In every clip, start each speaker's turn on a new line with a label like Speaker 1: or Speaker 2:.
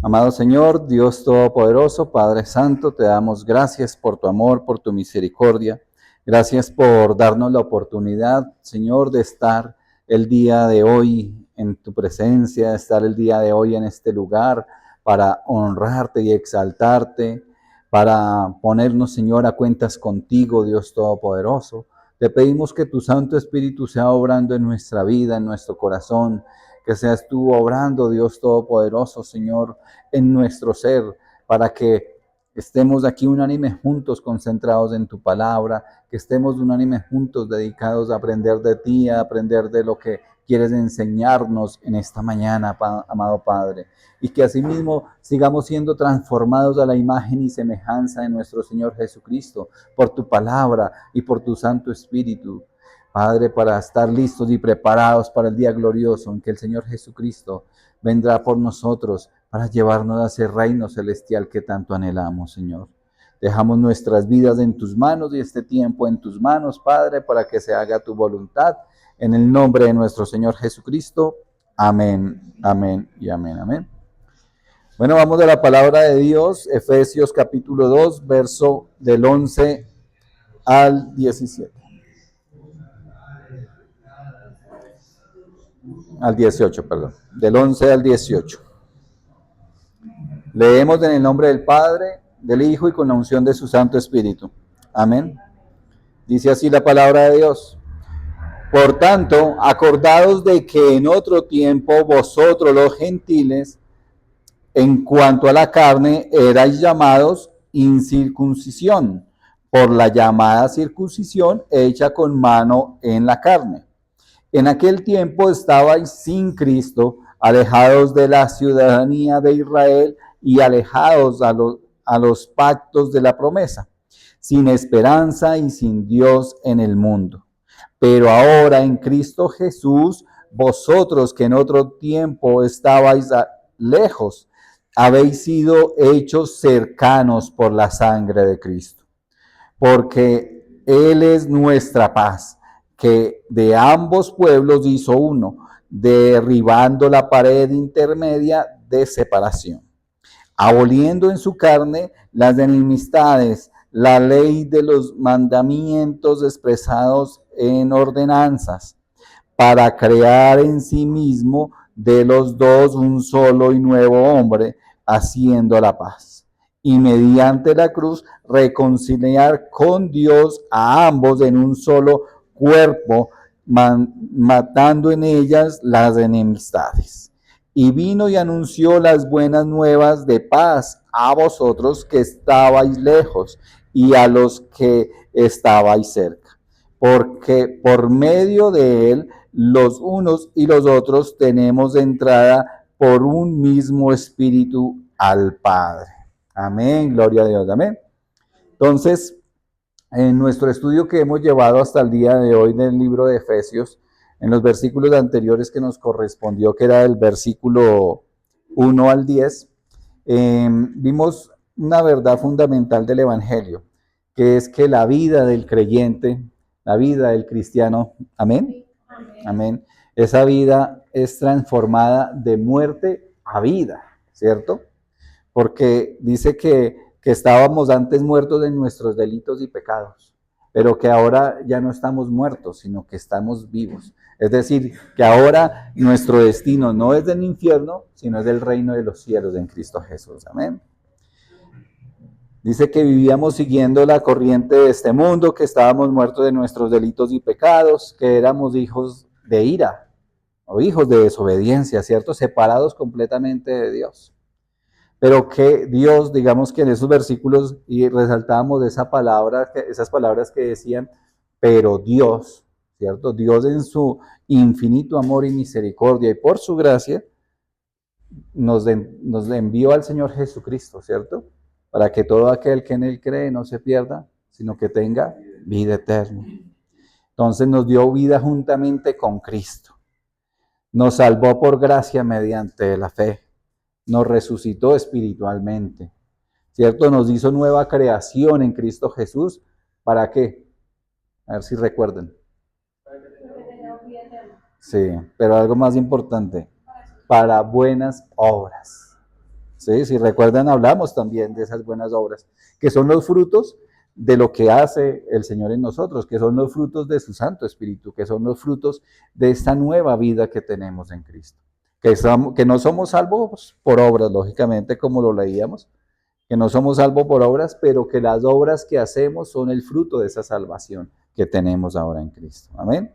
Speaker 1: Amado Señor, Dios Todopoderoso, Padre Santo, te damos gracias por tu amor, por tu misericordia. Gracias por darnos la oportunidad, Señor, de estar el día de hoy en tu presencia, de estar el día de hoy en este lugar para honrarte y exaltarte, para ponernos, Señor, a cuentas contigo, Dios Todopoderoso. Te pedimos que tu Santo Espíritu sea obrando en nuestra vida, en nuestro corazón, que seas tú obrando, Dios Todopoderoso, Señor, en nuestro ser, para que estemos aquí unánimes juntos, concentrados en tu palabra, que estemos unánimes juntos, dedicados a aprender de ti, a aprender de lo que quieres enseñarnos en esta mañana, amado Padre. Y que asimismo sigamos siendo transformados a la imagen y semejanza de nuestro Señor Jesucristo, por tu palabra y por tu Santo Espíritu. Padre, para estar listos y preparados para el día glorioso en que el Señor Jesucristo vendrá por nosotros para llevarnos a ese reino celestial que tanto anhelamos, Señor. Dejamos nuestras vidas en tus manos y este tiempo en tus manos, Padre, para que se haga tu voluntad. En el nombre de nuestro Señor Jesucristo. Amén, amén y amén, amén. Bueno, vamos a la palabra de Dios, Efesios capítulo 2, verso del 11 al 17. Al 18, perdón. Del 11 al 18. Leemos en el nombre del Padre, del Hijo y con la unción de su Santo Espíritu. Amén. Dice así la palabra de Dios. Por tanto, acordaos de que en otro tiempo vosotros los gentiles, en cuanto a la carne, erais llamados incircuncisión, por la llamada circuncisión hecha con mano en la carne. En aquel tiempo estabais sin Cristo, alejados de la ciudadanía de Israel y alejados a los pactos de la promesa, sin esperanza y sin Dios en el mundo. Pero ahora en Cristo Jesús, vosotros que en otro tiempo estabais lejos, habéis sido hechos cercanos por la sangre de Cristo, porque Él es nuestra paz, que de ambos pueblos hizo uno, derribando la pared intermedia de separación, aboliendo en su carne las enemistades, la ley de los mandamientos expresados en ordenanzas, para crear en sí mismo de los dos un solo y nuevo hombre, haciendo la paz. Y mediante la cruz reconciliar con Dios a ambos en un solo cuerpo, matando en ellas las enemistades. Y vino y anunció las buenas nuevas de paz a vosotros que estabais lejos y a los que estabais cerca, porque por medio de él los unos y los otros tenemos entrada por un mismo espíritu al Padre. Amén, gloria a Dios, amén. Entonces, en nuestro estudio que hemos llevado hasta el día de hoy del libro de Efesios, en los versículos anteriores que nos correspondió, que era el versículo 1 al 10, vimos una verdad fundamental del Evangelio, que es que la vida del creyente, la vida del cristiano, amén, amén, esa vida es transformada de muerte a vida, ¿cierto? Porque dice que estábamos antes muertos en nuestros delitos y pecados, pero que ahora ya no estamos muertos, sino que estamos vivos. Es decir, que ahora nuestro destino no es del infierno, sino es del reino de los cielos en Cristo Jesús. Amén. Dice que vivíamos siguiendo la corriente de este mundo, que estábamos muertos de nuestros delitos y pecados, que éramos hijos de ira o hijos de desobediencia, ¿cierto? Separados completamente de Dios. Pero que Dios, digamos que en esos versículos, y resaltábamos esa palabra, esas palabras que decían, pero Dios, ¿cierto? Dios en su infinito amor y misericordia y por su gracia, nos envió al Señor Jesucristo, ¿cierto? Para que todo aquel que en Él cree no se pierda, sino que tenga vida eterna. Entonces nos dio vida juntamente con Cristo. Nos salvó por gracia mediante la fe. Nos resucitó espiritualmente, ¿cierto? Nos hizo nueva creación en Cristo Jesús. ¿Para qué? A ver si recuerden. Sí, pero algo más importante, para buenas obras, ¿sí? Si recuerdan, hablamos también de esas buenas obras, que son los frutos de lo que hace el Señor en nosotros, que son los frutos de su Santo Espíritu, que son los frutos de esta nueva vida que tenemos en Cristo. Que no somos salvos por obras, lógicamente, como lo leíamos, que no somos salvos por obras, pero que las obras que hacemos son el fruto de esa salvación que tenemos ahora en Cristo. Amén.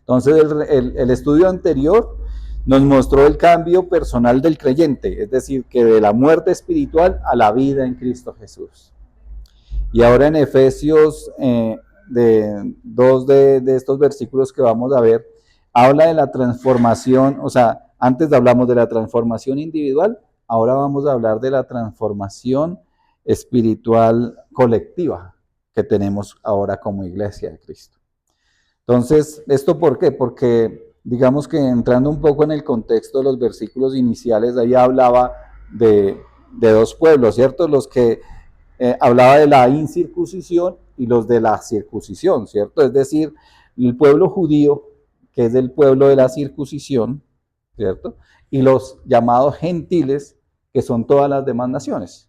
Speaker 1: Entonces, el estudio anterior nos mostró el cambio personal del creyente, es decir, que de la muerte espiritual a la vida en Cristo Jesús. Y ahora en Efesios, dos de estos versículos que vamos a ver, habla de la transformación, o sea, antes hablamos de la transformación individual, ahora vamos a hablar de la transformación espiritual colectiva que tenemos ahora como iglesia de Cristo. Entonces, ¿esto por qué? Porque digamos que entrando un poco en el contexto de los versículos iniciales, ahí hablaba de dos pueblos, ¿cierto? Los que hablaba de la incircuncisión y los de la circuncisión, ¿cierto? Es decir, el pueblo judío, que es el pueblo de la circuncisión, ¿cierto? Y los llamados gentiles, que son todas las demás naciones.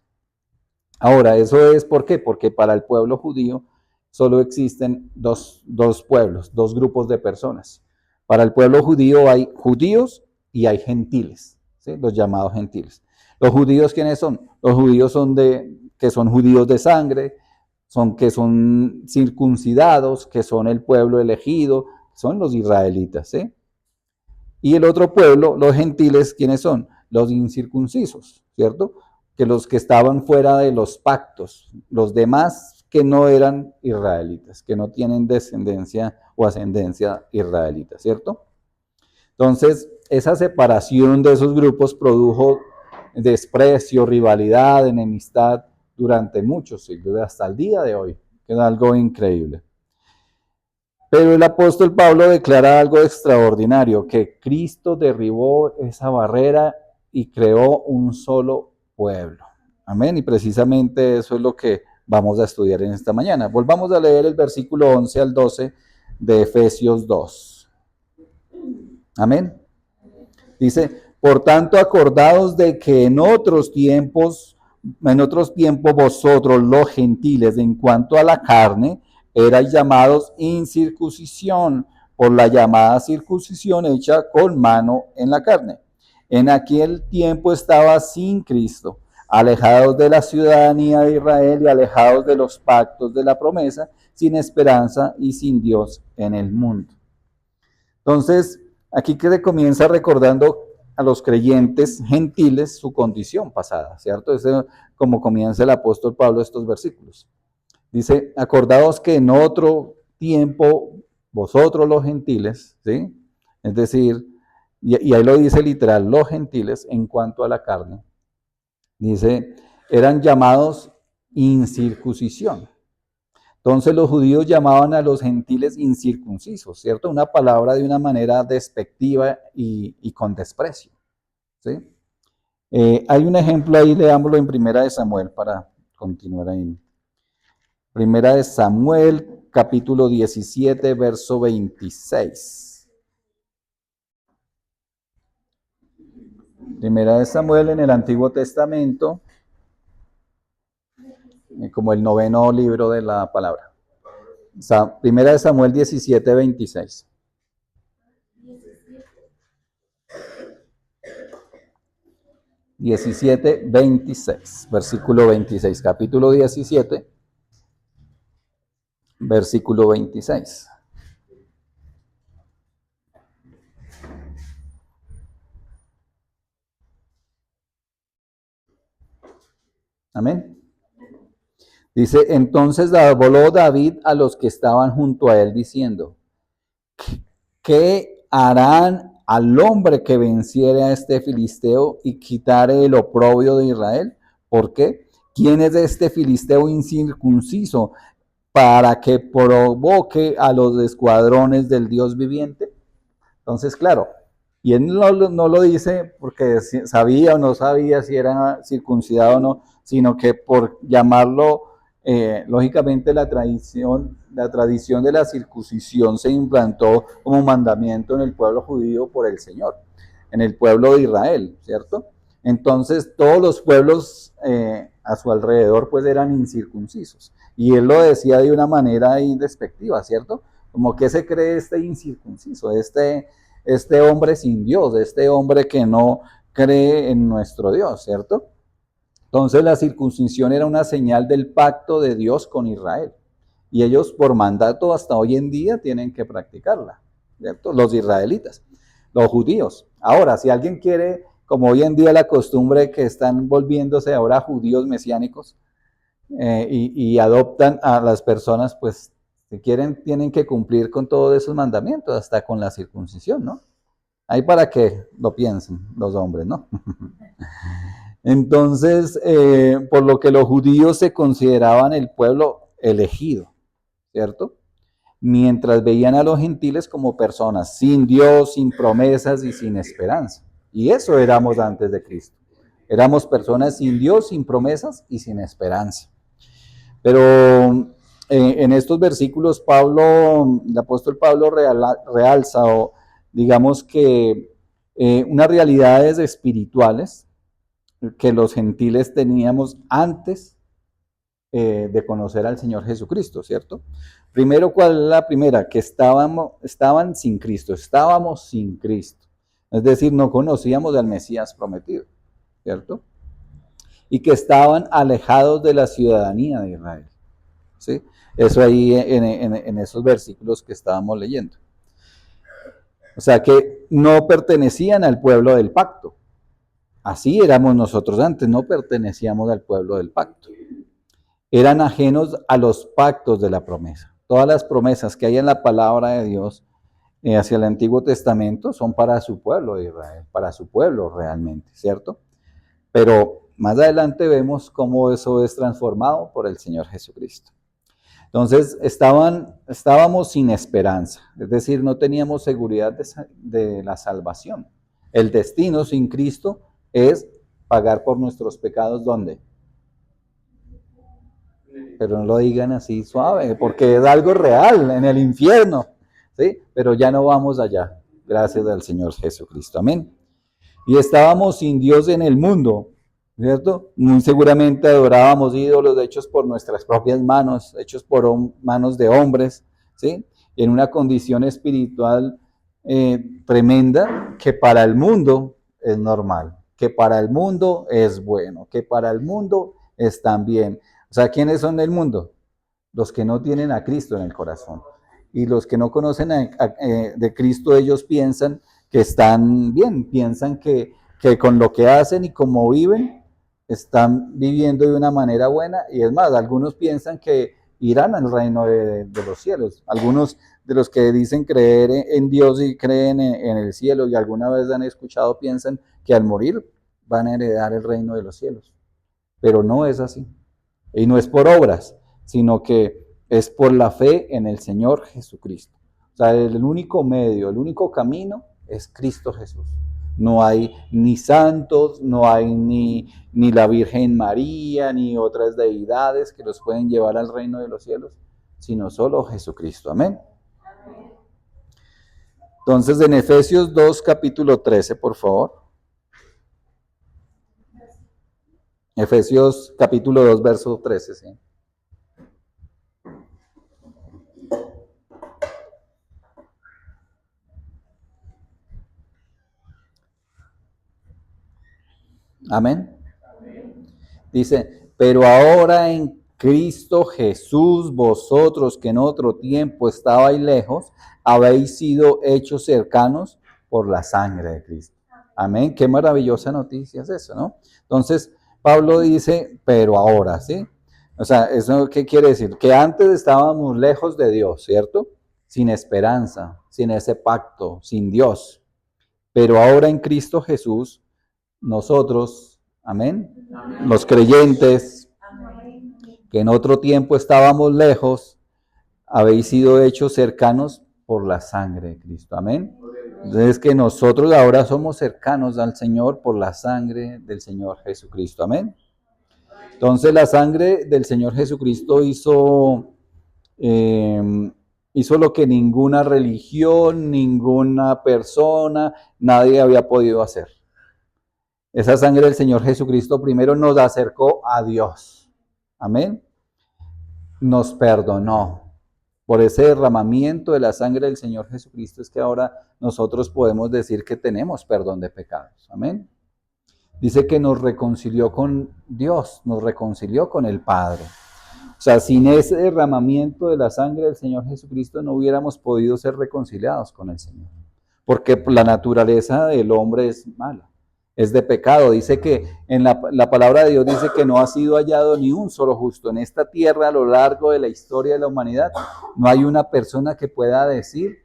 Speaker 1: Ahora, ¿eso es por qué? Porque para el pueblo judío solo existen dos pueblos, dos grupos de personas. Para el pueblo judío hay judíos y hay gentiles, ¿sí? Los llamados gentiles. ¿Los judíos quiénes son? Los judíos son que son judíos de sangre, que son circuncidados, que son el pueblo elegido, son los israelitas, ¿sí? Y el otro pueblo, los gentiles, ¿quiénes son? Los incircuncisos, ¿cierto? Que los que estaban fuera de los pactos, los demás que no eran israelitas, que no tienen descendencia o ascendencia israelita, ¿cierto? Entonces, esa separación de esos grupos produjo desprecio, rivalidad, enemistad durante muchos siglos, hasta el día de hoy, que es algo increíble. Pero el apóstol Pablo declara algo extraordinario, que Cristo derribó esa barrera y creó un solo pueblo. Amén. Y precisamente eso es lo que vamos a estudiar en esta mañana. Volvamos a leer el versículo 11 al 12 de Efesios 2. Amén. Dice, por tanto, acordaos de que en otros tiempos vosotros los gentiles, en cuanto a la carne, erais llamados incircuncisión por la llamada circuncisión hecha con mano en la carne. En aquel tiempo estaba sin Cristo, alejados de la ciudadanía de Israel y alejados de los pactos de la promesa, sin esperanza y sin Dios en el mundo. Entonces, aquí que comienza recordando a los creyentes gentiles su condición pasada, ¿cierto? Es como comienza el apóstol Pablo estos versículos. Dice, acordaos que en otro tiempo vosotros los gentiles, ¿sí? Es decir, y ahí lo dice literal, los gentiles en cuanto a la carne, dice, eran llamados incircuncisión. Entonces los judíos llamaban a los gentiles incircuncisos, ¿cierto? Una palabra de una manera despectiva y con desprecio, ¿sí? Hay un ejemplo ahí, leámoslo en Primera de Samuel para continuar ahí. Primera de Samuel, capítulo 17, verso 26. Primera de Samuel en el Antiguo Testamento, como el noveno libro de la palabra. Primera de Samuel 17, 26. Versículo 26, capítulo 17, versículo 26. Amén. Dice, entonces habló David a los que estaban junto a él diciendo, ¿qué harán al hombre que venciere a este filisteo y quitare el oprobio de Israel? ¿Por qué? ¿Quién es este filisteo incircunciso para que provoque a los escuadrones del Dios viviente? Entonces, claro, y él no lo dice porque sabía o no sabía si era circuncidado o no, sino que por llamarlo, lógicamente la tradición de la circuncisión se implantó como mandamiento en el pueblo judío por el Señor, en el pueblo de Israel, ¿cierto? Entonces todos los pueblos a su alrededor pues eran incircuncisos. Y él lo decía de una manera despectiva, ¿cierto? Como que se cree este incircunciso, este hombre sin Dios, este hombre que no cree en nuestro Dios, ¿cierto? Entonces la circuncisión era una señal del pacto de Dios con Israel. Y ellos por mandato hasta hoy en día tienen que practicarla, ¿cierto? Los israelitas, los judíos. Ahora, si alguien quiere, como hoy en día la costumbre que están volviéndose ahora judíos mesiánicos y adoptan a las personas, pues si quieren tienen que cumplir con todos esos mandamientos, hasta con la circuncisión, ¿no? Ahí para que lo piensen los hombres, ¿no? Entonces, por lo que los judíos se consideraban el pueblo elegido, ¿cierto? Mientras veían a los gentiles como personas sin Dios, sin promesas y sin esperanza. Y eso éramos antes de Cristo. Éramos personas sin Dios, sin promesas y sin esperanza. Pero en estos versículos el apóstol Pablo realza, o digamos que unas realidades espirituales que los gentiles teníamos antes de conocer al Señor Jesucristo, ¿cierto? Primero, ¿cuál es la primera? Que estaban sin Cristo, estábamos sin Cristo. Es decir, no conocíamos al Mesías prometido, ¿cierto? Y que estaban alejados de la ciudadanía de Israel, ¿sí? Eso ahí en esos versículos que estábamos leyendo. O sea, que no pertenecían al pueblo del pacto. Así éramos nosotros antes, no pertenecíamos al pueblo del pacto. Eran ajenos a los pactos de la promesa. Todas las promesas que hay en la palabra de Dios hacia el Antiguo Testamento son para su pueblo de Israel, para su pueblo realmente, ¿cierto? Pero más adelante vemos cómo eso es transformado por el Señor Jesucristo. Entonces estábamos sin esperanza, es decir, no teníamos seguridad de la salvación. El destino sin Cristo es pagar por nuestros pecados, ¿dónde? Pero no lo digan así suave, porque es algo real, en el infierno, ¿sí? Pero ya no vamos allá, gracias al Señor Jesucristo, amén. Y estábamos sin Dios en el mundo, ¿cierto? Muy seguramente adorábamos ídolos hechos por nuestras propias manos, hechos por manos de hombres, ¿sí? Y en una condición espiritual tremenda que para el mundo es normal, que para el mundo es bueno, que para el mundo están bien. O sea, ¿quiénes son del mundo? Los que no tienen a Cristo en el corazón. Y los que no conocen de Cristo, ellos piensan que están bien, piensan que con lo que hacen y como viven, están viviendo de una manera buena. Y es más, algunos piensan que irán al reino de los cielos. Algunos de los que dicen creer en Dios y creen en el cielo y alguna vez han escuchado, piensan que al morir van a heredar el reino de los cielos. Pero no es así. Y no es por obras, sino que es por la fe en el Señor Jesucristo. O sea, el único medio, el único camino es Cristo Jesús. No hay ni santos, no hay ni la Virgen María, ni otras deidades que los pueden llevar al reino de los cielos, sino solo Jesucristo. Amén. Entonces, en Efesios 2, capítulo 13, por favor. Efesios capítulo 2, verso 13, sí. Amén. Dice, pero ahora en Cristo Jesús, vosotros que en otro tiempo estabais lejos, habéis sido hechos cercanos por la sangre de Cristo. Amén. Qué maravillosa noticia es eso, ¿no? Entonces, Pablo dice, pero ahora, ¿sí? O sea, ¿eso qué quiere decir? Que antes estábamos lejos de Dios, ¿cierto? Sin esperanza, sin ese pacto, sin Dios. Pero ahora en Cristo Jesús, nosotros, amén, amén, los creyentes, amén, que en otro tiempo estábamos lejos, habéis sido hechos cercanos por la sangre de Cristo, amén. Entonces que nosotros ahora somos cercanos al Señor por la sangre del Señor Jesucristo, amén. Entonces la sangre del Señor Jesucristo hizo lo que ninguna religión, ninguna persona, nadie había podido hacer. Esa sangre del Señor Jesucristo primero nos acercó a Dios. Amén. Nos perdonó. Por ese derramamiento de la sangre del Señor Jesucristo es que ahora nosotros podemos decir que tenemos perdón de pecados. Amén. Dice que nos reconcilió con Dios, nos reconcilió con el Padre. O sea, sin ese derramamiento de la sangre del Señor Jesucristo no hubiéramos podido ser reconciliados con el Señor. Porque la naturaleza del hombre es mala, es de pecado. Dice que en la palabra de Dios dice que no ha sido hallado ni un solo justo. En esta tierra, a lo largo de la historia de la humanidad, no hay una persona que pueda decir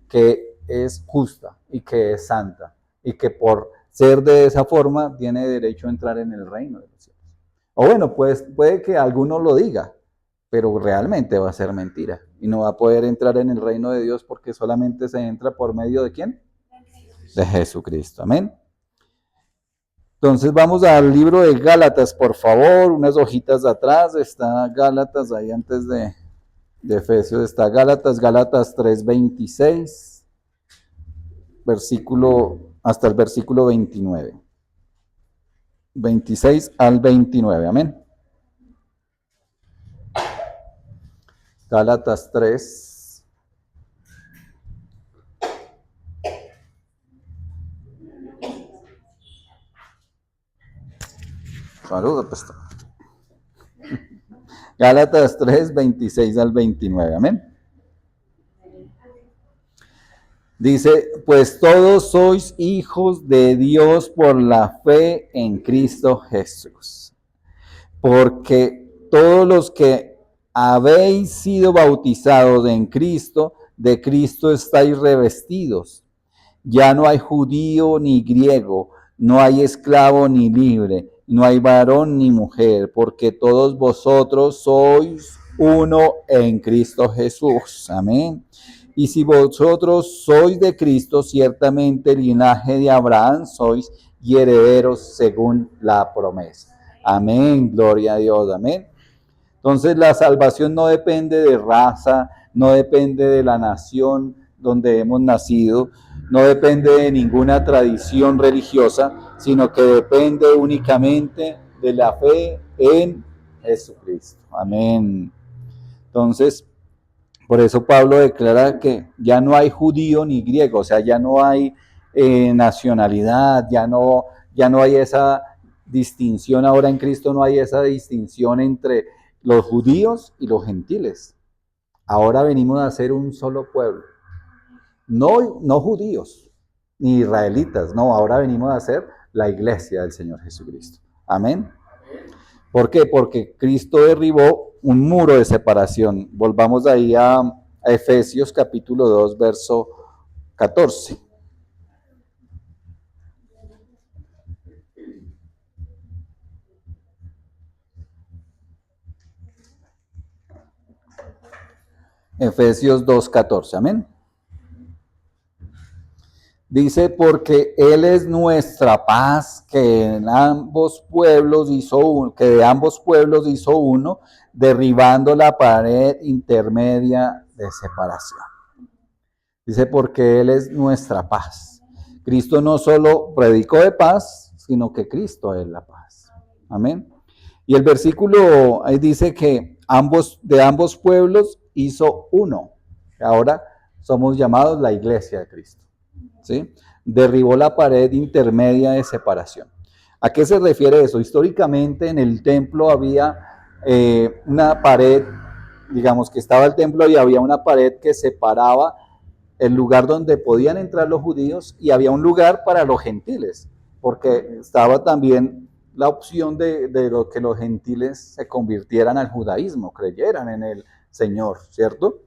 Speaker 1: que es justa y que es santa y que por ser de esa forma tiene derecho a entrar en el reino de los cielos. O bueno, pues puede que alguno lo diga, pero realmente va a ser mentira y no va a poder entrar en el reino de Dios porque solamente se entra por medio de ¿quién? De Jesucristo. Amén. Entonces vamos al libro de Gálatas, por favor, unas hojitas atrás, está Gálatas, ahí antes de Efesios está Gálatas 3:26, hasta el versículo 29. 26 al 29, amén. Gálatas 3. Saludos, pastor. Gálatas 3, 26 al 29, amén. Dice, pues todos sois hijos de Dios por la fe en Cristo Jesús. Porque todos los que habéis sido bautizados en Cristo, de Cristo estáis revestidos. Ya no hay judío ni griego, no hay esclavo ni libre, no hay varón ni mujer, porque todos vosotros sois uno en Cristo Jesús. Amén. Y si vosotros sois de Cristo, ciertamente linaje de Abraham sois y herederos según la promesa. Amén, gloria a Dios, amén. Entonces la salvación no depende de raza, no depende de la nación donde hemos nacido, no depende de ninguna tradición religiosa, sino que depende únicamente de la fe en Jesucristo. Amén. Entonces, por eso Pablo declara que ya no hay judío ni griego, o sea, ya no hay nacionalidad, ya no hay esa distinción, ahora en Cristo no hay esa distinción entre los judíos y los gentiles. Ahora venimos a ser un solo pueblo. No judíos ni israelitas, no, ahora venimos a ser la iglesia del Señor Jesucristo. Amén. ¿Por qué? Porque Cristo derribó un muro de separación. Volvamos ahí a Efesios capítulo 2, verso 14. Efesios 2:14, amén. Dice, porque Él es nuestra paz, que de ambos pueblos hizo uno, derribando la pared intermedia de separación. Dice, porque Él es nuestra paz. Cristo no solo predicó de paz, sino que Cristo es la paz. Amén. Y el versículo ahí dice que de ambos pueblos hizo uno. Ahora somos llamados la iglesia de Cristo. ¿Sí? Derribó la pared intermedia de separación. ¿A qué se refiere eso? Históricamente en el templo había una pared, digamos que estaba el templo y había una pared que separaba el lugar donde podían entrar los judíos y había un lugar para los gentiles, porque estaba también la opción de lo que los gentiles se convirtieran al judaísmo, creyeran en el Señor, ¿cierto?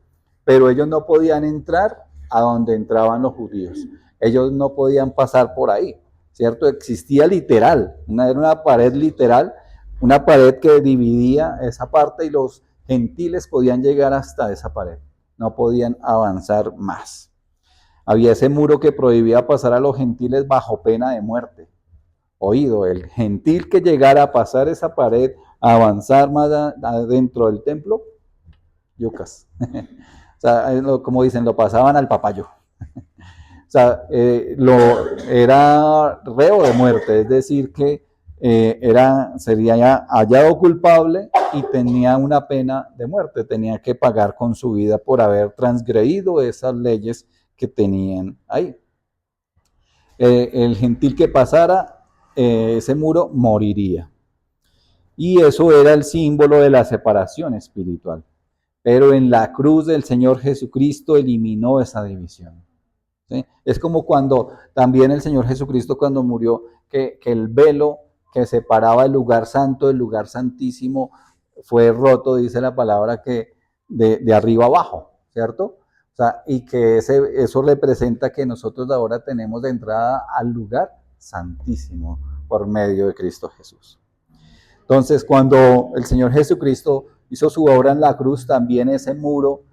Speaker 1: Pero ellos no podían entrar a donde entraban los judíos. Ellos no podían pasar por ahí, ¿cierto? Existía literal, era una pared literal, una pared que dividía esa parte y los gentiles podían llegar hasta esa pared, no podían avanzar más. Había ese muro que prohibía pasar a los gentiles bajo pena de muerte. Oído, el gentil que llegara a pasar esa pared, a avanzar más adentro del templo, yucas. O sea, como dicen, lo pasaban al papayo. O sea, era reo de muerte, es decir, que sería ya hallado culpable y tenía una pena de muerte, tenía que pagar con su vida por haber transgredido esas leyes que tenían ahí. El gentil que pasara ese muro moriría. Y eso era el símbolo de la separación espiritual. Pero en la cruz del Señor Jesucristo eliminó esa división. ¿Sí? Es como cuando también el Señor Jesucristo cuando murió, que el velo que separaba el lugar santo del lugar santísimo fue roto, dice la palabra, que de arriba abajo, ¿cierto? O sea, y que eso representa que nosotros ahora tenemos de entrada al lugar santísimo por medio de Cristo Jesús. Entonces, cuando el Señor Jesucristo hizo su obra en la cruz, también ese muro,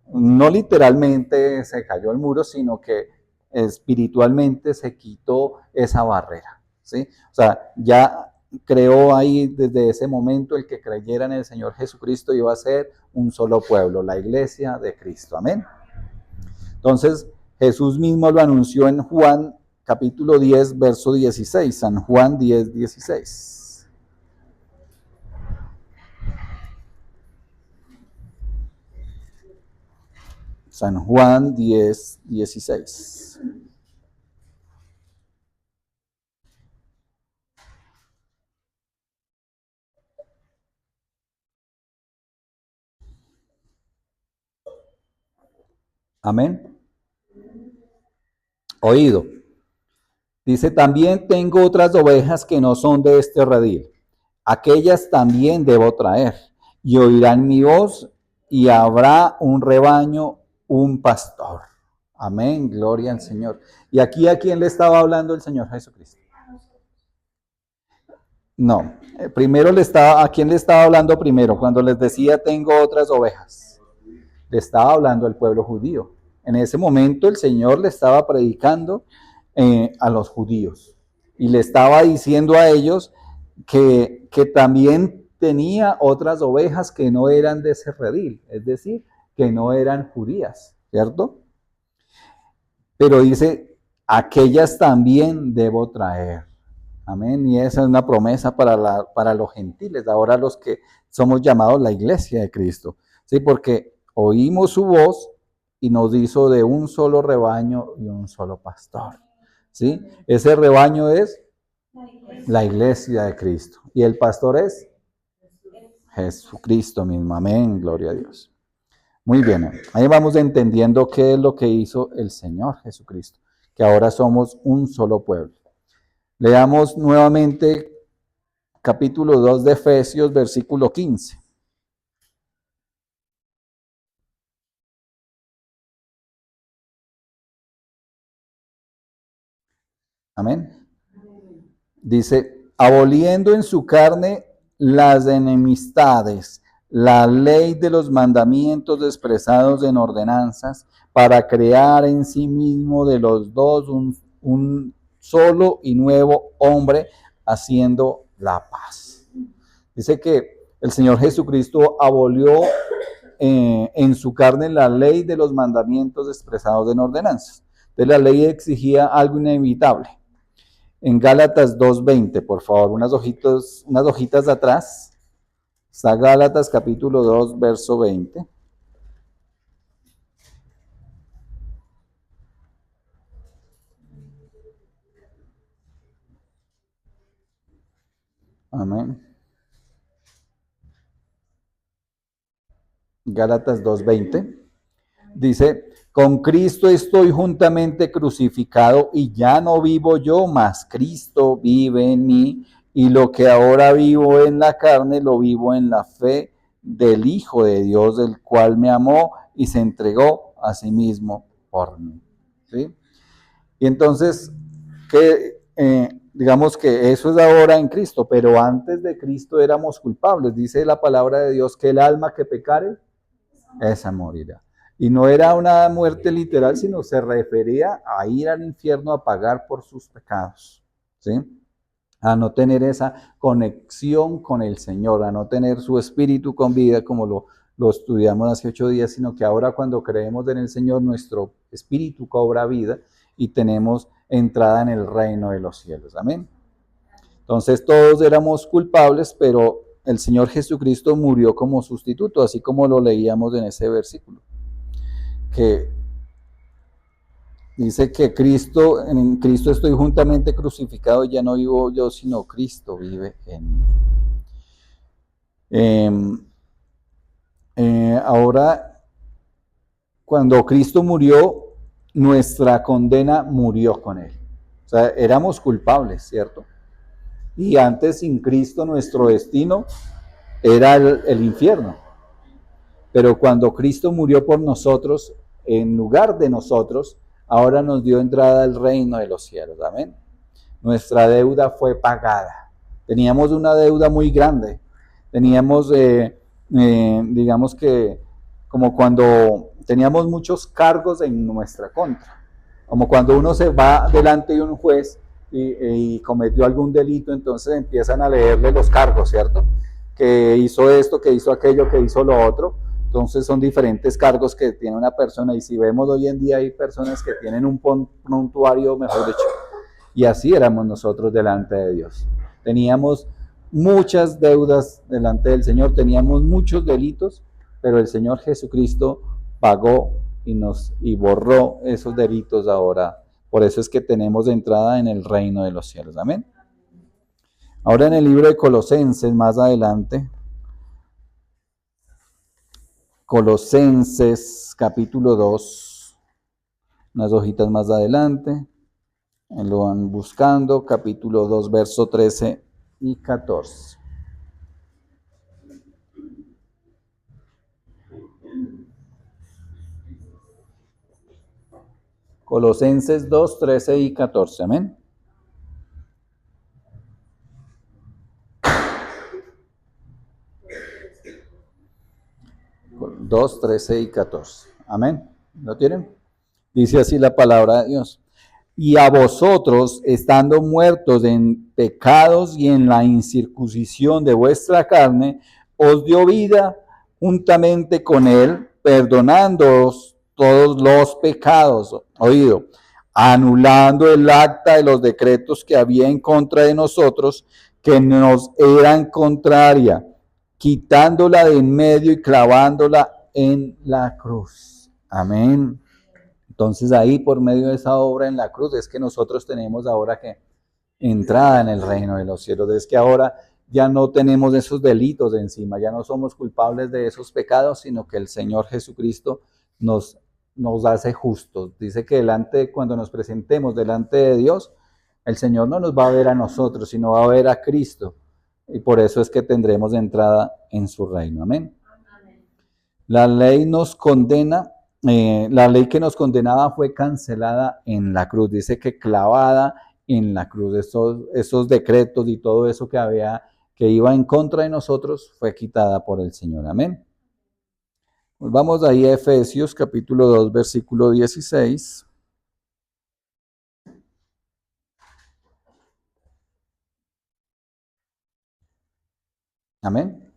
Speaker 1: no literalmente se cayó el muro, sino que espiritualmente se quitó esa barrera, ¿sí? O sea, ya creó ahí desde ese momento el que creyera en el Señor Jesucristo iba a ser un solo pueblo, la iglesia de Cristo, amén. Entonces, Jesús mismo lo anunció en Juan capítulo 10, verso 16, San Juan 10, 16. San Juan 10, 16. Amén. Oído. Dice, también tengo otras ovejas que no son de este redil. Aquellas también debo traer. Y oirán mi voz y habrá un rebaño, un pastor. Amén. Gloria al Señor. ¿Y aquí a quién le estaba hablando el Señor Jesucristo? No. Primero ¿a quién le estaba hablando primero? Cuando les decía tengo otras ovejas. Le estaba hablando al pueblo judío. En ese momento el Señor le estaba predicando a los judíos y le estaba diciendo a ellos que también tenía otras ovejas que no eran de ese redil, es decir, que no eran judías, ¿cierto? Pero dice, aquellas también debo traer. Amén. Y esa es una promesa para los gentiles, ahora los que somos llamados la iglesia de Cristo. Sí, porque oímos su voz y nos hizo de un solo rebaño y un solo pastor. ¿Sí? Ese rebaño es la iglesia de Cristo. Y el pastor es Jesucristo mismo. Amén. Gloria a Dios. Muy bien. Ahí vamos entendiendo qué es lo que hizo el Señor Jesucristo. Que ahora somos un solo pueblo. Leamos nuevamente capítulo 2 de Efesios, versículo 15. Amén. Dice, aboliendo en su carne las enemistades, la ley de los mandamientos expresados en ordenanzas, para crear en sí mismo de los dos un solo y nuevo hombre, haciendo la paz. Dice que el Señor Jesucristo abolió en su carne la ley de los mandamientos expresados en ordenanzas. Entonces la ley exigía algo inevitable. En Gálatas 2:20, por favor, unas hojitas de atrás. Está Gálatas capítulo 2, verso 20. Amén. Gálatas 2:20. Dice, con Cristo estoy juntamente crucificado y ya no vivo yo, mas Cristo vive en mí, y lo que ahora vivo en la carne lo vivo en la fe del Hijo de Dios, el cual me amó y se entregó a sí mismo por mí. ¿Sí? Y entonces, digamos que eso es ahora en Cristo, pero antes de Cristo éramos culpables. Dice la palabra de Dios que el alma que pecare, esa morirá. Y no era una muerte literal, sino se refería a ir al infierno a pagar por sus pecados, ¿sí? A no tener esa conexión con el Señor, a no tener su espíritu con vida como lo estudiamos hace 8 días, sino que ahora cuando creemos en el Señor, nuestro espíritu cobra vida y tenemos entrada en el reino de los cielos. Amén. Entonces todos éramos culpables, pero el Señor Jesucristo murió como sustituto, así como lo leíamos en ese versículo, que dice que en Cristo estoy juntamente crucificado, ya no vivo yo, sino Cristo vive en mí. Ahora, cuando Cristo murió, nuestra condena murió con Él. O sea, éramos culpables, ¿cierto? Y antes, sin Cristo, nuestro destino era el infierno. Pero cuando Cristo murió por nosotros, en lugar de nosotros, ahora nos dio entrada al reino de los cielos. Amén. Nuestra deuda fue pagada. Teníamos una deuda muy grande. Teníamos, digamos que, como cuando teníamos muchos cargos en nuestra contra. Como cuando uno se va delante de un juez y cometió algún delito, entonces empiezan a leerle los cargos, ¿cierto? Que hizo esto, que hizo aquello, que hizo lo otro. Entonces son diferentes cargos que tiene una persona, y si vemos hoy en día hay personas que tienen un prontuario, mejor dicho, y así éramos nosotros delante de Dios. Teníamos muchas deudas delante del Señor, teníamos muchos delitos, pero el Señor Jesucristo pagó y borró esos delitos ahora. Por eso es que tenemos entrada en el reino de los cielos. Amén. Ahora en el libro de Colosenses, más adelante, Colosenses capítulo 2, unas hojitas más adelante, lo van buscando, capítulo 2, verso 13 y 14. Colosenses 2, 13 y 14, amén. Dos, 13 y 14. Amén. ¿Lo tienen? Dice así la palabra de Dios. Y a vosotros, estando muertos en pecados y en la incircuncisión de vuestra carne, os dio vida juntamente con él, perdonándoos todos los pecados. Oído, anulando el acta de los decretos que había en contra de nosotros, que nos eran contraria, quitándola de en medio y clavándola en la cruz. Amén. Entonces ahí, por medio de esa obra en la cruz, es que nosotros tenemos ahora que entrada en el reino de los cielos. Es que ahora ya no tenemos esos delitos de encima, ya no somos culpables de esos pecados, sino que el Señor Jesucristo nos hace justos. Dice que cuando nos presentemos delante de Dios, el Señor no nos va a ver a nosotros, sino va a ver a Cristo. Y por eso es que tendremos entrada en su reino. Amén. La ley nos condena, la ley que nos condenaba fue cancelada en la cruz. Dice que clavada en la cruz. Esos decretos y todo eso que iba en contra de nosotros fue quitada por el Señor. Amén. Vamos ahí a Efesios capítulo 2, versículo 16. Amén.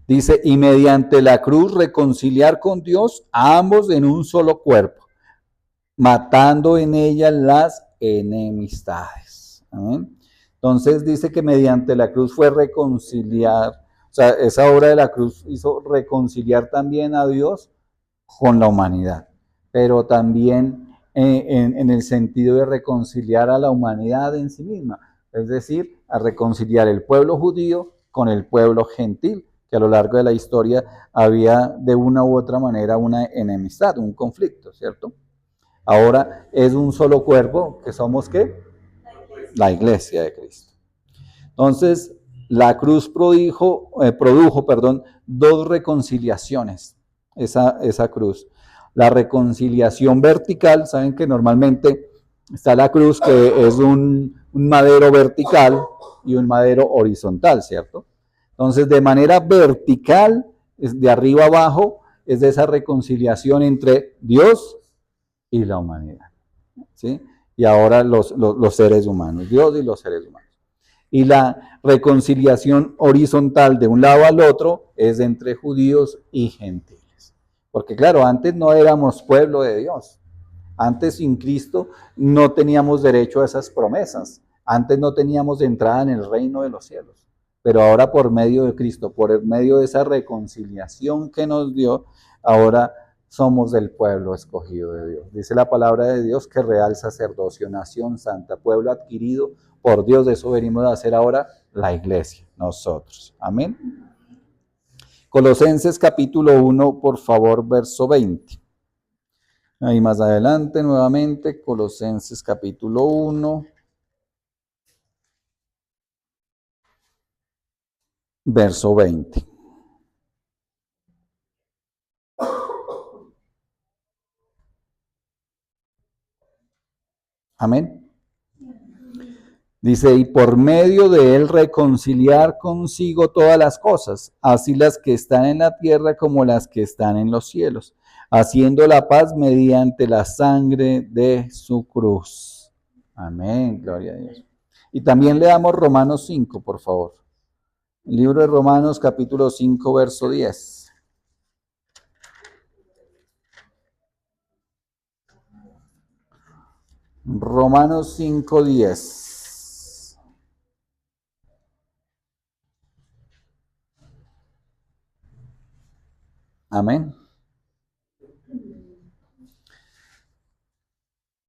Speaker 1: Dice, y mediante la cruz reconciliar con Dios a ambos en un solo cuerpo, matando en ella las enemistades. Amén. Entonces dice que mediante la cruz fue reconciliar, o sea, esa obra de la cruz hizo reconciliar también a Dios con la humanidad, pero también en el sentido de reconciliar a la humanidad en sí misma, es decir, a reconciliar el pueblo judío con el pueblo gentil, que a lo largo de la historia había de una u otra manera una enemistad, un conflicto, ¿cierto? Ahora es un solo cuerpo, que somos ¿qué? La iglesia de Cristo. Entonces, la cruz produjo, dos reconciliaciones, esa cruz. La reconciliación vertical, saben que normalmente está la cruz, que es un madero vertical y un madero horizontal, ¿cierto? Entonces, de manera vertical, de arriba abajo, es de esa reconciliación entre Dios y la humanidad, ¿sí? Y ahora los seres humanos, Dios y los seres humanos. Y la reconciliación horizontal de un lado al otro es entre judíos y gentiles. Porque claro, antes no éramos pueblo de Dios. Antes sin Cristo no teníamos derecho a esas promesas. Antes no teníamos entrada en el reino de los cielos. Pero ahora por medio de Cristo, por medio de esa reconciliación que nos dio, ahora somos del pueblo escogido de Dios. Dice la palabra de Dios que real sacerdocio, nación santa, pueblo adquirido por Dios. De eso venimos a hacer ahora la iglesia, nosotros. Amén. Colosenses capítulo 1, por favor, verso 20. Ahí más adelante, nuevamente, Colosenses capítulo 1, verso 20. Amén. Dice, y por medio de él reconciliar consigo todas las cosas, así las que están en la tierra como las que están en los cielos, haciendo la paz mediante la sangre de su cruz. Amén, gloria a Dios. Y también leamos Romanos 5, por favor. El libro de Romanos capítulo 5, verso 10. Romanos 5, 10. Amén.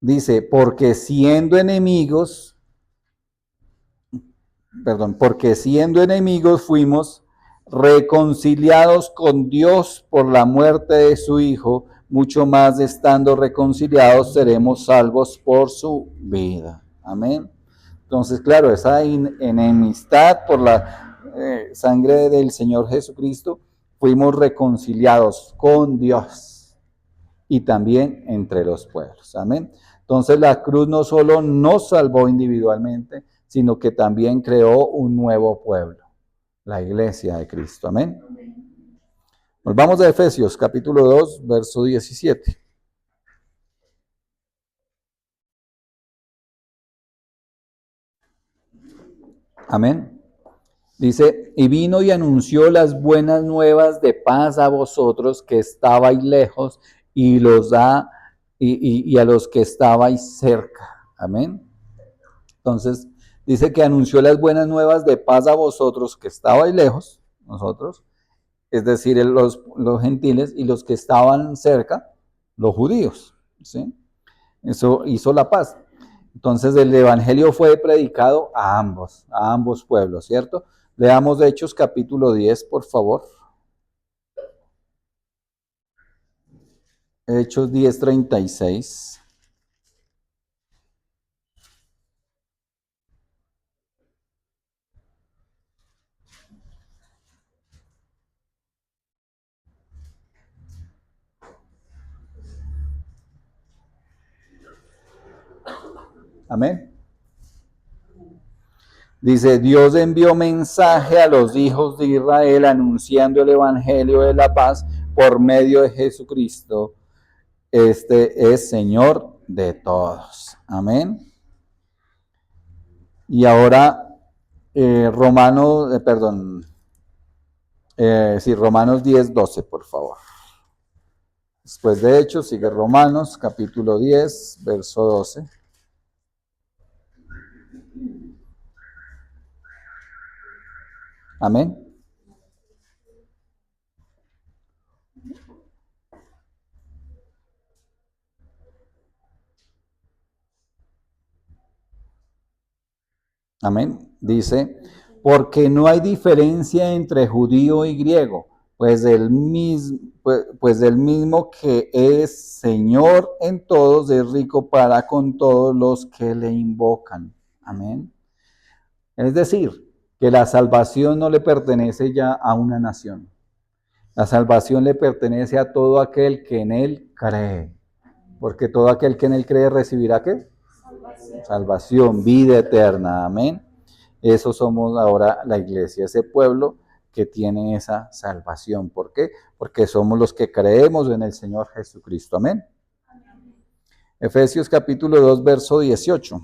Speaker 1: Dice, porque siendo enemigos fuimos reconciliados con Dios por la muerte de su Hijo, mucho más estando reconciliados seremos salvos por su vida. Amén. Entonces, claro, esa enemistad por la sangre del Señor Jesucristo, fuimos reconciliados con Dios y también entre los pueblos. Amén. Entonces la cruz no solo nos salvó individualmente, sino que también creó un nuevo pueblo, la iglesia de Cristo. Amén. Volvamos a Efesios capítulo 2, verso 17. Amén. Dice, y vino y anunció las buenas nuevas de paz a vosotros que estabais lejos y y a los que estabais cerca. Amén. Entonces, dice que anunció las buenas nuevas de paz a vosotros que estabais lejos, nosotros, es decir, los gentiles, y los que estaban cerca, los judíos. ¿Sí? Eso hizo la paz. Entonces, el evangelio fue predicado a ambos pueblos, ¿cierto? Leamos Hechos capítulo 10, por favor. Hechos 10:36. Amén. Dice, Dios envió mensaje a los hijos de Israel anunciando el evangelio de la paz por medio de Jesucristo. Este es Señor de todos. Amén. Y ahora, Romanos 10:12, por favor. Después de Hechos, sigue Romanos, capítulo 10, verso 12. Amén. Amén. Dice, porque no hay diferencia entre judío y griego, pues del mismo que es Señor en todos, es rico para con todos los que le invocan. Amén. Es decir, que la salvación no le pertenece ya a una nación. La salvación le pertenece a todo aquel que en él cree. Porque todo aquel que en él cree recibirá ¿qué? Salvación, vida eterna. Amén. Eso somos ahora la iglesia, ese pueblo que tiene esa salvación. ¿Por qué? Porque somos los que creemos en el Señor Jesucristo. Amén. Efesios capítulo 2, verso 18.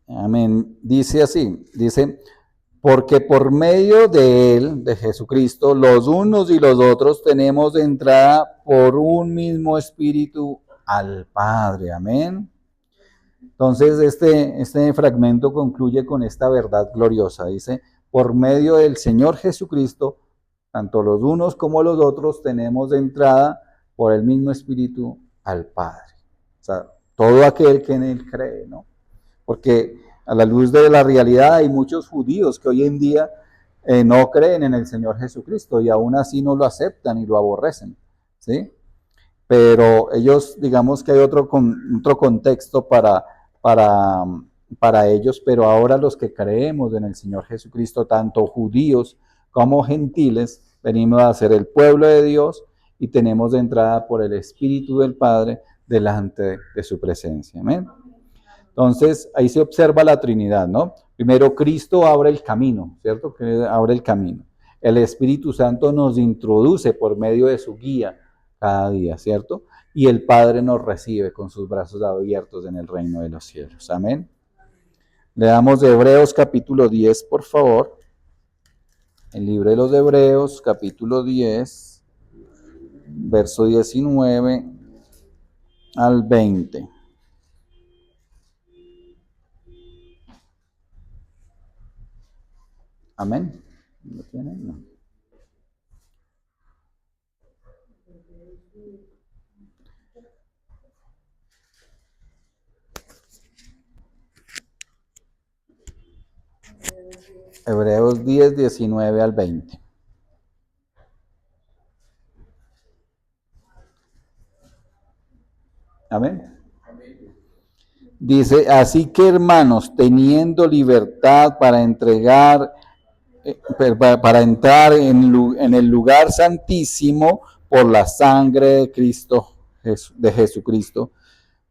Speaker 1: Amén. Dice así, dice, porque por medio de él, de Jesucristo, los unos y los otros tenemos entrada por un mismo espíritu al Padre. Amén. Entonces, este fragmento concluye con esta verdad gloriosa. Dice, por medio del Señor Jesucristo, tanto los unos como los otros tenemos entrada por el mismo espíritu al Padre. O sea, todo aquel que en él cree, ¿no? Porque a la luz de la realidad hay muchos judíos que hoy en día no creen en el Señor Jesucristo y aún así no lo aceptan y lo aborrecen, ¿sí? Pero ellos, digamos que hay otro contexto para, para ellos, pero ahora los que creemos en el Señor Jesucristo, tanto judíos como gentiles, venimos a ser el pueblo de Dios y tenemos de entrada por el Espíritu del Padre delante de su presencia. Amén. Entonces, ahí se observa la Trinidad, ¿no? Primero, Cristo abre el camino, ¿cierto? Que abre el camino. El Espíritu Santo nos introduce por medio de su guía cada día, ¿cierto? Y el Padre nos recibe con sus brazos abiertos en el reino de los cielos. Amén. Leamos de Hebreos capítulo 10, por favor. El libro de los Hebreos, capítulo 10, verso 19 al 20. Amén. ¿Lo tienen? No. Hebreos 10, 19 al 20. Amén. Dice, así que hermanos, teniendo libertad para para entrar en el lugar santísimo por la sangre de Cristo, de Jesucristo,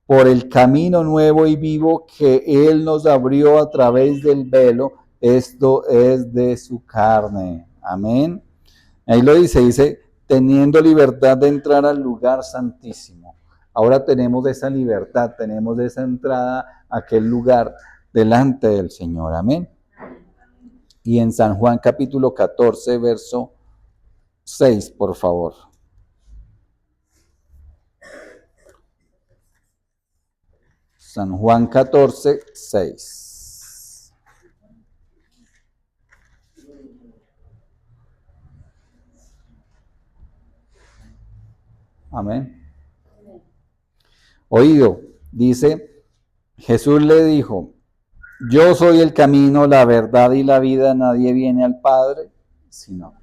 Speaker 1: por el camino nuevo y vivo que Él nos abrió a través del velo, esto es de su carne. Amén. Ahí lo dice, teniendo libertad de entrar al lugar santísimo. Ahora tenemos esa libertad, tenemos esa entrada a aquel lugar delante del Señor. Amén. Y en San Juan capítulo 14, verso 6, por favor. San Juan 14, 6. Amén. Oído, dice, Jesús le dijo, yo soy el camino, la verdad y la vida, nadie viene al Padre sino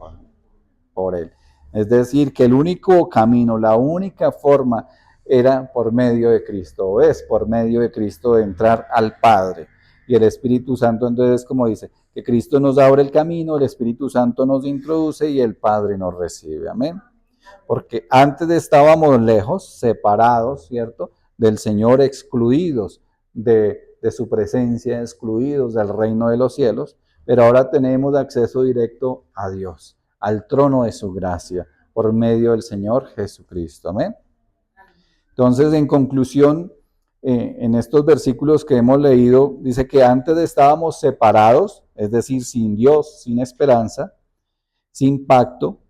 Speaker 1: por Él. Es decir, que el único camino, la única forma era por medio de Cristo, o es por medio de Cristo de entrar al Padre. Y el Espíritu Santo, entonces, como dice, que Cristo nos abre el camino, el Espíritu Santo nos introduce y el Padre nos recibe. Amén. Porque antes estábamos lejos, separados, ¿cierto? Del Señor, excluidos de su presencia, excluidos del reino de los cielos, pero ahora tenemos acceso directo a Dios, al trono de su gracia, por medio del Señor Jesucristo. Amén. Entonces, en conclusión, en estos versículos que hemos leído, dice que antes estábamos separados, es decir, sin Dios, sin esperanza, sin pacto,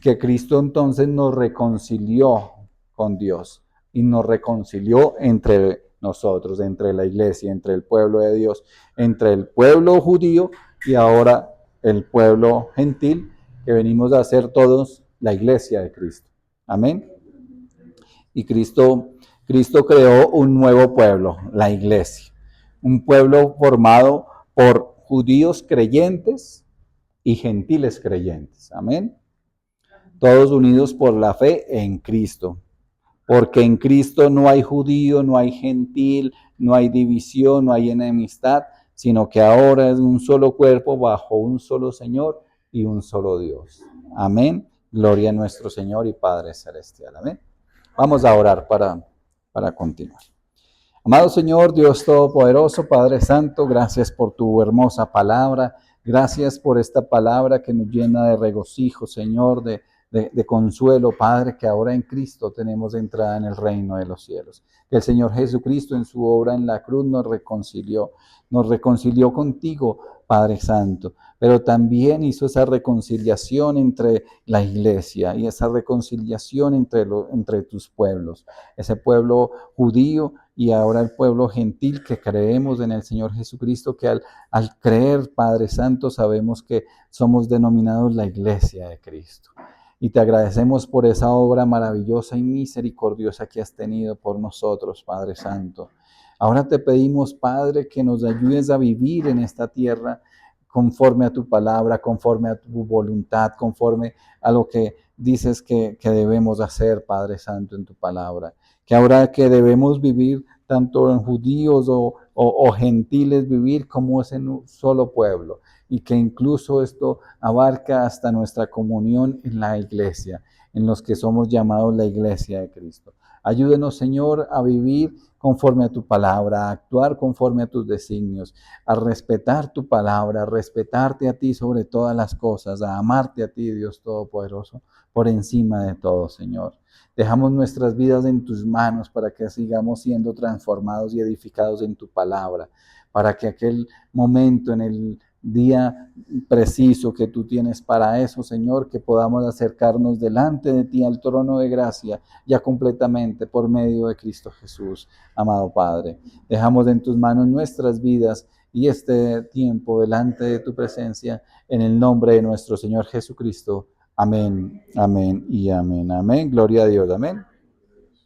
Speaker 1: que Cristo entonces nos reconcilió con Dios y nos reconcilió entre nosotros, entre la iglesia, entre el pueblo de Dios, entre el pueblo judío y ahora el pueblo gentil, que venimos a ser todos la iglesia de Cristo. Amén. Y Cristo creó un nuevo pueblo, la iglesia, un pueblo formado por judíos creyentes y gentiles creyentes. Amén. Todos unidos por la fe en Cristo. Porque en Cristo no hay judío, no hay gentil, no hay división, no hay enemistad, sino que ahora es un solo cuerpo bajo un solo Señor y un solo Dios. Amén. Gloria a nuestro Señor y Padre Celestial. Amén. Vamos a orar para continuar. Amado Señor, Dios Todopoderoso, Padre Santo, gracias por tu hermosa palabra. Gracias por esta palabra que nos llena de regocijo, Señor, de consuelo, Padre, que ahora en Cristo tenemos entrada en el reino de los cielos. Que el Señor Jesucristo en su obra en la cruz nos reconcilió contigo, Padre Santo, pero también hizo esa reconciliación entre la iglesia y esa reconciliación entre tus pueblos, ese pueblo judío y ahora el pueblo gentil que creemos en el Señor Jesucristo, que al creer, Padre Santo, sabemos que somos denominados la iglesia de Cristo. Y te agradecemos por esa obra maravillosa y misericordiosa que has tenido por nosotros, Padre Santo. Ahora te pedimos, Padre, que nos ayudes a vivir en esta tierra conforme a tu palabra, conforme a tu voluntad, conforme a lo que dices que debemos hacer, Padre Santo, en tu palabra. Que ahora que debemos vivir tanto en judíos o gentiles, vivir como es en un solo pueblo, y que incluso esto abarca hasta nuestra comunión en la iglesia, en los que somos llamados la iglesia de Cristo. Ayúdenos, Señor, a vivir conforme a tu palabra, a actuar conforme a tus designios, a respetar tu palabra, a respetarte a ti sobre todas las cosas, a amarte a ti, Dios Todopoderoso, por encima de todo, Señor. Dejamos nuestras vidas en tus manos para que sigamos siendo transformados y edificados en tu palabra, para que aquel momento en el día preciso que tú tienes para eso, Señor, que podamos acercarnos delante de ti al trono de gracia ya completamente por medio de Cristo Jesús, amado Padre. Dejamos en tus manos nuestras vidas y este tiempo delante de tu presencia en el nombre de nuestro Señor Jesucristo. Amén, amén y amén. Amén. Gloria a Dios. Amén.